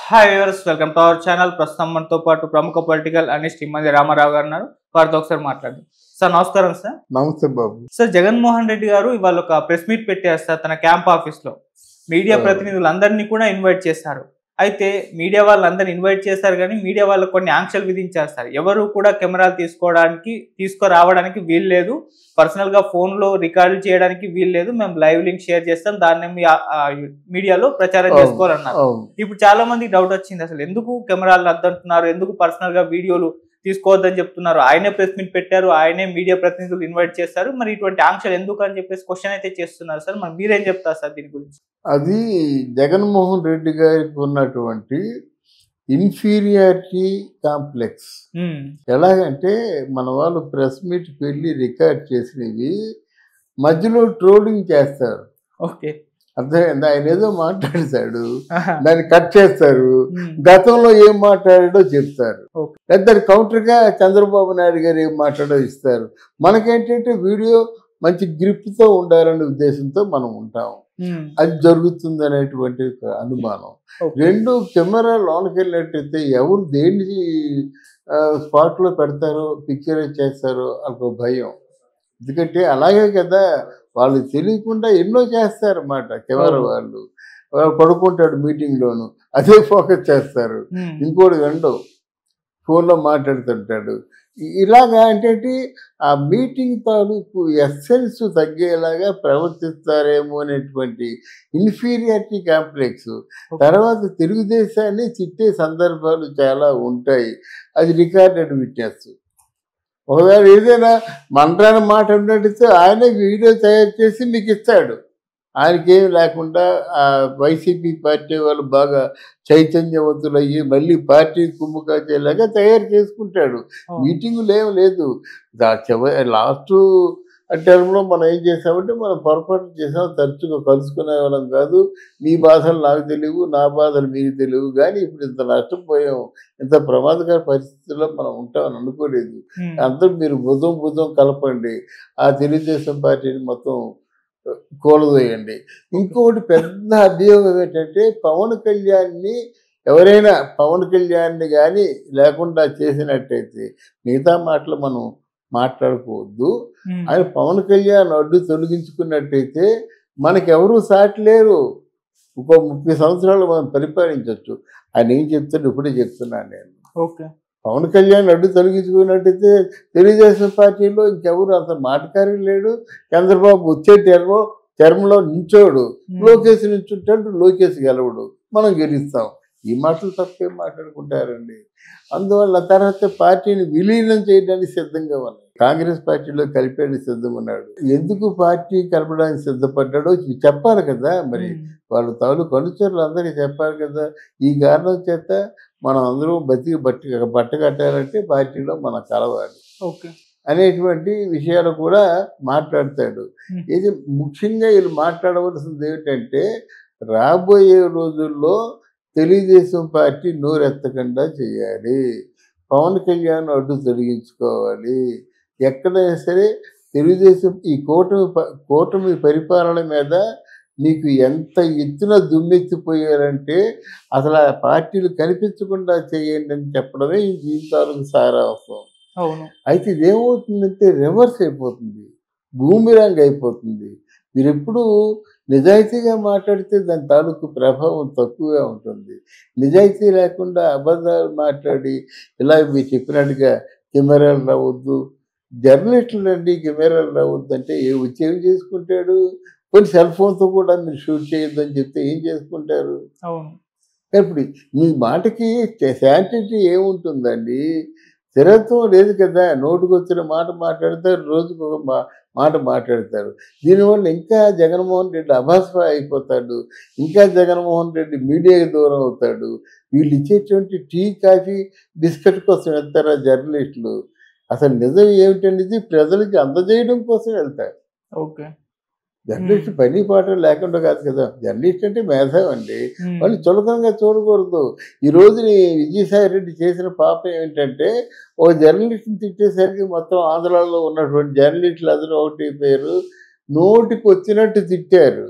Hi viewers, welcome to our channel. ప్రస్తుతం మనతో పాటు ప్రముఖ పొలిటికల్ అనలిస్ట్ ఇమ్మంది రామారావు గారు ఉన్నారు. వారితో ఒకసారి మాట్లాడదాం. సార్ నమస్కారం. సార్ నమస్తే బాబు. సార్, జగన్మోహన్ రెడ్డి గారు ఇవాళ ఒక ప్రెస్ మీట్ పెట్టారు సార్. తన క్యాంప్ ఆఫీస్ లో మీడియా ప్రతినిధులందరినీ కూడా ఇన్వైట్ చేశారు. అయితే మీడియా వాళ్ళందరినీ ఇన్వైట్ చేశారు, కానీ మీడియా వాళ్ళకు కొన్ని ఆంక్షలు విధించేస్తారు. ఎవరు కూడా కెమెరాలు తీసుకురావడానికి వీలు లేదు, పర్సనల్ గా ఫోన్ లో రికార్డు చేయడానికి వీలు లేదు, మేము లైవ్ లింక్ షేర్ చేస్తాం, దాన్ని మీడియాలో ప్రచారం చేసుకోవాలన్నారు. ఇప్పుడు చాలా మందికి డౌట్ వచ్చింది, అసలు ఎందుకు కెమెరాలు వద్దంటున్నారు, ఎందుకు పర్సనల్ గా వీడియోలు తీసుకోవద్దని చెప్తున్నారు. ఆయనే ప్రెస్ మీట్ పెట్టారు, ఆయనే మీడియా ప్రతినిధులు ఇన్వైట్ చేస్తారు, మరి ఇటువంటి ఆంక్షలు ఎందుకు అని చెప్పేసి క్వశ్చన్ అయితే చేస్తున్నారు సార్. మరి మీరేం చెప్తారు సార్ దీని గురించి? అది జగన్మోహన్ రెడ్డి గారికి ఉన్నటువంటి ఇన్ఫీరియారిటీ కాంప్లెక్స్. ఎలాగంటే మన వాళ్ళు ప్రెస్ మీట్కి వెళ్ళి రికార్డ్ చేసినవి మధ్యలో ట్రోలింగ్ చేస్తారు. ఓకే, అర్థమైంది. ఆయన ఏదో మాట్లాడతాడు, దాన్ని కట్ చేస్తారు, గతంలో ఏం మాట్లాడాడో చెప్తారు, లేదా కౌంటర్గా చంద్రబాబు నాయుడు గారు ఏం మాట్లాడో ఇస్తారు. మనకేంటంటే వీడియో మంచి గ్రిప్తో ఉండాలనే ఉద్దేశంతో మనం ఉంటాము. అది జరుగుతుంది అనేటువంటి అనుమానం. రెండు, కెమెరా లోనికి వెళ్ళినట్టయితే ఎవరు దేన్ని స్పాట్లో పెడతారో పిక్చరైజ్ చేస్తారో ఒక భయం. ఎందుకంటే అలాగే కదా వాళ్ళు తెలియకుండా ఎన్నో చేస్తారన్నమాట. కెమెరా వాళ్ళు పడుకుంటాడు మీటింగ్లోను, అదే ఫోకస్ చేస్తారు, ఇంకోటి వినడం, ఫోన్లో మాట్లాడుతుంటాడు. ఇలాగా అంటే ఆ మీటింగ్ తాలూకు ఎస్సెన్స్ తగ్గేలాగా ప్రవర్తిస్తారేమో అనేటువంటి ఇన్ఫీరియారిటీ కాంప్లెక్స్. తర్వాత తెలుగుదేశాన్ని చిట్టే సందర్భాలు చాలా ఉంటాయి. అది రికార్డెడ్ విట్నెస్. ఒకవేళ ఏదైనా మంత్రాన్ని మాట ఉన్నట్టయితే ఆయనే వీడియో తయారు చేసి మీకు ఇస్తాడు. ఆయనకేం లేకుండా వైసీపీ పార్టీ వాళ్ళు బాగా చైతన్యవంతులయ్యి మళ్ళీ పార్టీ కుమ్ముకాచేలాగా తయారు చేసుకుంటాడు. మీటింగులు ఏం లేదు. లాస్ట్ టర్మ్లో మనం ఏం చేసామంటే మనం పొరపాటు చేసాం, తరచుగా కలుసుకునే వాళ్ళం కాదు. మీ బాధలు నాకు తెలియవు, నా బాధలు మీకు తెలియవు, కానీ ఇప్పుడు ఇంత నష్టపోయాం, ఇంత ప్రమాదకర పరిస్థితుల్లో మనం ఉంటామని అనుకోలేదు. అందరూ మీరు భుజం కలపండి, ఆ తెలుగుదేశం పార్టీని మొత్తం కూలదోయండి. ఇంకొకటి పెద్ద అభియోగం ఏంటంటే ఎవరైనా పవన్ కళ్యాణ్ని కానీ లేకుండా చేసినట్టయితే మిగతా మాటలు మనం మాట్లాడుకోవద్దు. ఆయన పవన్ కళ్యాణ్ అడ్డు తొలగించుకున్నట్టయితే మనకెవరూ సాటి లేరు. ఇంకో 30 సంవత్సరాలు మనం పరిపాలించవచ్చు. ఆయన ఏం చెప్తాడు ఇప్పుడే చెప్తున్నాను నేను. ఓకే, పవన్ కళ్యాణ్ అడ్డు తొలగించుకున్నట్టయితే తెలుగుదేశం పార్టీలో ఇంకెవరు అంత మాటకారి లేడు. చంద్రబాబు వచ్చే టర్మ్లో నించోడు, లోకేష్ నించుంటాడు, లోకేష్ గెలవడు, మనం గెలుస్తాం. ఈ మాటలు తప్పేం మాట్లాడుకుంటారండి. అందువల్ల తర్వాత పార్టీని విలీనం చేయడానికి సిద్ధంగా ఉన్నాడు. కాంగ్రెస్ పార్టీలో కలిపేయడానికి సిద్ధంగా ఉన్నాడు. ఎందుకు పార్టీ కలపడానికి సిద్ధపడ్డాడో చెప్పాలి కదా. మరి వాళ్ళ తాలూకు అనుచరులు అందరికీ చెప్పాలి కదా. ఈ కారణం చేత మనం అందరూ బట్ట కట్టాలంటే పార్టీలో మనం కలవాలి అనేటువంటి విషయాలు కూడా మాట్లాడతాడు. ఇది ముఖ్యంగా వీళ్ళు మాట్లాడవలసింది ఏమిటంటే, రాబోయే రోజుల్లో తెలుగుదేశం పార్టీ నోరెత్తకుండా చేయాలి, పవన్ కళ్యాణ్ అడ్డు తొలగించుకోవాలి. ఎక్కడైనా సరే తెలుగుదేశం ఈ కూటమి పరిపాలన మీద మీకు ఎంత ఎత్తున దుమ్మెత్తిపోయారంటే అసలు ఆ పార్టీలు కనిపించకుండా చేయండి అని చెప్పడమే ఈ జీవితాలకు సారాంశం. అయితే ఇదేమవుతుందంటే రివర్స్ అయిపోతుంది, బూమిరాంగ్ అయిపోతుంది. మీరు ఎప్పుడు నిజాయితీగా మాట్లాడితే దాని తాలూకు ప్రభావం తక్కువగా ఉంటుంది. నిజాయితీ లేకుండా అబద్ధాలు మాట్లాడి ఇలా మీరు చెప్పినట్టుగా కెమెరాలు రావద్దు, జర్నలిస్టులు అండి కెమెరాలు రావద్దు అంటే ఏం చేసుకుంటాడు? కొన్ని సెల్ ఫోన్తో కూడా మీరు షూట్ చేయొద్దని చెప్తే ఏం చేసుకుంటారు? ఇప్పుడు మీ మాటకి శాంటిటీ ఏముంటుందండి? స్థిరత్వం లేదు కదా. నోటుకు వచ్చిన మాట మాట్లాడతారు, రోజుకు ఒక మాట మాట్లాడతారు. దీనివల్ల ఇంకా జగన్మోహన్ రెడ్డి అభాస్వ అయిపోతాడు, ఇంకా జగన్మోహన్ రెడ్డి మీడియాకి దూరం అవుతాడు. వీళ్ళు ఇచ్చేటువంటి టీ, కాఫీ, బిస్కెట్ కోసం వెళ్తారా జర్నలిస్టులు? అసలు నిజం ఏమిటనేది ప్రజలకి అందజేయడం కోసం వెళ్తారు. జర్నలిస్ట్ పని పాట లేకుండా కాదు కదా. జర్నలిస్ట్ అంటే మేధావి అండి, వాళ్ళు చులకనగా చూడకూడదు. ఈ రోజుని విజయసాయి రెడ్డి చేసిన పాపం ఏమిటంటే, ఓ జర్నలిస్ట్ని తిట్టేసరికి మొత్తం ఆంధ్రాలో ఉన్నటువంటి జర్నలిస్టులు అందరూ ఒకటి పేరు నోటికి వచ్చినట్టు తిట్టారు.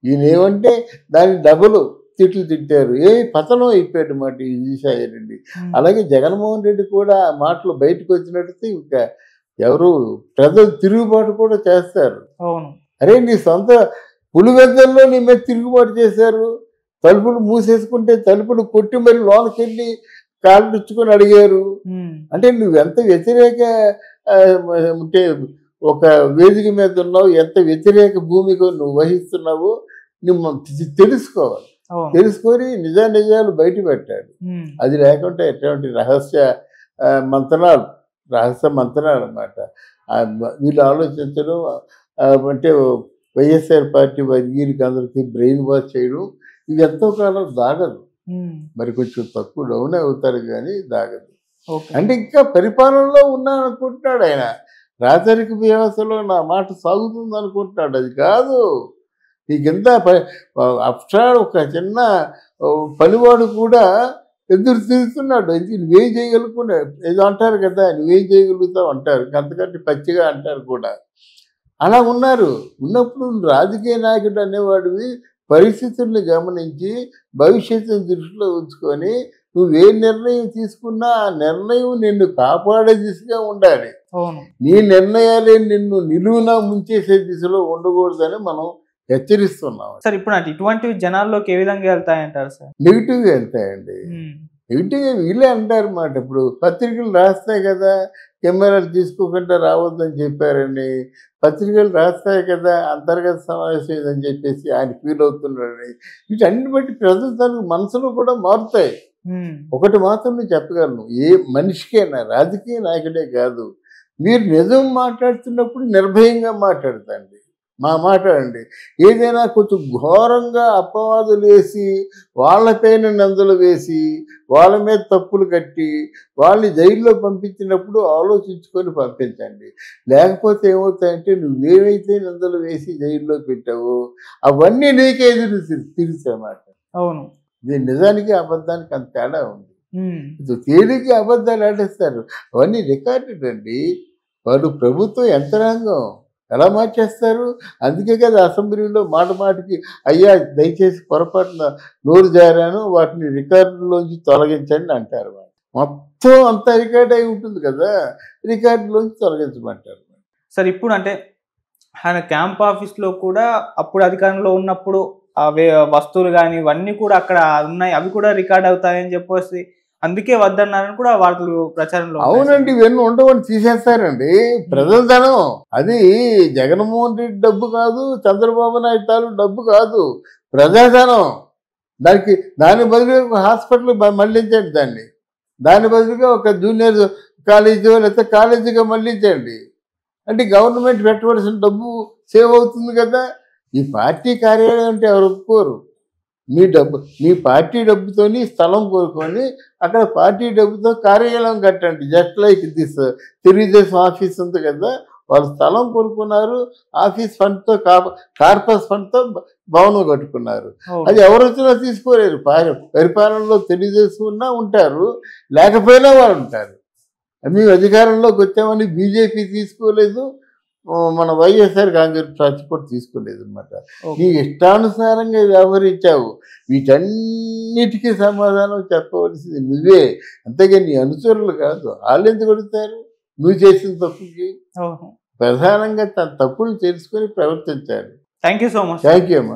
ఈయన ఏమంటే దాని డబుల్ తిట్లు తిట్టారు. పతనం అయిపోయాడు మాట ఈ విజయసాయి రెడ్డి. అలాగే జగన్మోహన్ రెడ్డి కూడా ఆ మాటలు బయటకు వచ్చినట్టు ఇంకా ఎవరు ప్రజలు తిరుగుబాటు కూడా చేస్తారు. అవును. అరే నీ సొంత పులివెందుల్లో నీ మీద తిరుగుబాటు చేశారు. తలుపులు మూసేసుకుంటే తలుపులు కొట్టి మరి లోనకెళ్ళి కాళ్ళు రుచ్చుకొని అడిగారు. అంటే నువ్వెంత వ్యతిరేక అంటే ఒక వేదిక మీద ఉన్నావు, ఎంత వ్యతిరేక భూమిక నువ్వు వహిస్తున్నావో నువ్వు తెలుసుకోవాలి. తెలుసుకొని నిజాలు బయట పెట్టాడు. అది లేకుంటే ఎటువంటి రహస్య మంతనాలు అన్నమాట. వీళ్ళు ఆలోచించడం అంటే వైఎస్ఆర్ పార్టీ వర్గీయులకి అందరికీ బ్రెయిన్ వాష్ చేయడం ఇది ఎంతో కాలం దాగదు. మరి కొంచెం తక్కువ డౌన్ అవుతారు కానీ దాగదు. అంటే ఇంకా పరిపాలనలో ఉన్నాననుకుంటున్నాడు ఆయన. రాజరిక వ్యవస్థలో నా మాట సాగుతుంది అనుకుంటున్నాడు. అది కాదు. నీకింత అఫ్టర్ ఒక చిన్న పనివాడు కూడా ఎదురు తిరుగుతున్నాడు. నువ్వేం చేయగలుగుతున్నా ఏదో అంటారు కదా, నువ్వేం చేయగలుగుతావు అంటారు, అంతకంటే పచ్చిగా అంటారు కూడా. అలా ఉన్నారు. ఉన్నప్పుడు రాజకీయ నాయకుడు అనేవాడివి పరిస్థితుల్ని గమనించి భవిష్యత్తును దృష్టిలో ఉంచుకొని నువ్వే నిర్ణయం తీసుకున్నా ఆ నిర్ణయం నిన్ను కాపాడే దిశగా ఉండాలి. నీ నిర్ణయాలే నిన్ను నిలువునా ముంచేసే దిశలో ఉండకూడదని మనం హెచ్చరిస్తున్నాం సార్. ఇప్పుడు అంటే ఇటువంటివి జనాల్లోకి ఏ విధంగా వెళ్తాయంటారు సార్? నెగిటివ్గా వెళ్తాయండి. నెగిటివ్గా వీళ్ళే అంటారు మాట. ఇప్పుడు పత్రికలు రాస్తాయి కదా, కెమెరాలు తీసుకోకుండా రావద్దని చెప్పారని, పత్రికలు రాస్తాయి కదా అంతర్గత సమావేశం ఇదని చెప్పేసి ఆయన ఫీల్ అవుతున్నాడని, వీటన్ని బట్టి ప్రజలు తన మనసులో కూడా మారుతాయి. ఒకటి మాత్రం నేను చెప్పగలను, ఏ మనిషికైనా రాజకీయ నాయకుడే కాదు, మీరు నిజం మాట్లాడుతున్నప్పుడు నిర్భయంగా మాట్లాడతాండి. మాట్లాడండి. ఏదైనా కొంచెం ఘోరంగా అపవాదులు వేసి వాళ్ళపైన నిందలు వేసి వాళ్ళ మీద తప్పులు కట్టి వాళ్ళని జైల్లో పంపించినప్పుడు ఆలోచించుకొని పంపించండి. లేకపోతే ఏమవుతాయంటే నువ్వేమైతే నిందలు వేసి జైల్లో పెట్టావో అవన్నీ నీకే ఎదురు తిరిగిసామాట. అవును. ఇది నిజానికి అబద్ధానికి అంత తేడా ఉంది. తేలిక అబద్ధాలు ఆడేస్తారు. అవన్నీ రికార్డెడ్ అండి. వాడు ప్రభుత్వ యంత్రాంగం ఎలా మార్చేస్తారు? అందుకే కదా అసెంబ్లీలో మాటికి అయ్యా దయచేసి పొరపాటున నోరు జారాను వాటిని రికార్డులోంచి తొలగించండి అంటారు. మొత్తం అంతా రికార్డ్ అయి ఉంటుంది కదా, రికార్డులోంచి తొలగించమంటారు. సార్ ఇప్పుడు అంటే ఆయన క్యాంప్ ఆఫీస్లో కూడా అప్పుడు అధికారంలో ఉన్నప్పుడు వస్తువులు కానీ ఇవన్నీ కూడా అక్కడ ఉన్నాయి, అవి కూడా రికార్డ్ అవుతాయని చెప్పేసి అందుకే వద్దన్నారని కూడా వార్తలు ప్రచారంలో. అవునండి, ఇవన్నీ ఉండవని తీసేస్తారండి. ప్రజల ధనం అది. జగన్మోహన్ రెడ్డి డబ్బు కాదు, చంద్రబాబు నాయుడు తాలూ డబ్బు కాదు, ప్రజాధనం. దాని బదులుగా ఒక హాస్పిటల్ మళ్ళించండి, దాని బదులుగా ఒక జూనియర్ కాలేజీ లేకపోతే కాలేజీగా మళ్ళించండి. అంటే గవర్నమెంట్ పెట్టవలసిన డబ్బు సేవ్ అవుతుంది కదా. ఈ పార్టీ కార్యాలయం అంటే ఎవరు ఒప్పుకోరు. మీ పార్టీ డబ్బుతోని స్థలం కోరుకొని అక్కడ పార్టీ డబ్బుతో కార్యాలయం కట్టండి. Just like this Telugu Desam office ఉంది కదా, వాళ్ళు స్థలం కొనుక్కున్నారు, ఆఫీస్ ఫండ్తో కార్పస్ ఫండ్తో భవనం కట్టుకున్నారు. అది ఎవరు వచ్చినా తీసుకోలేరు. పరిపాలనలో తెలుగుదేశం ఉన్నా ఉంటారు, లేకపోయినా వాళ్ళు ఉంటారు. మేము అధికారంలోకి వచ్చామని బీజేపీ తీసుకోలేదు, మన వైఎస్ఆర్ కాంగ్రెస్ పార్టీ కూడా తీసుకోలేదు అనమాట. నీ ఇష్టానుసారంగా వ్యవహరించావు. వీటన్నిటికీ సమాధానం చెప్పవలసింది నువ్వే, అంతేగా నీ అనుచరులు కాదు. వాళ్ళు ఎందుకు కొడతారు? నువ్వు చేసిన తప్పుకి ప్రధానంగా తన తప్పులు తెలుసుకొని ప్రవర్తించాలి. Thank you so much. Thank you అమ్మా.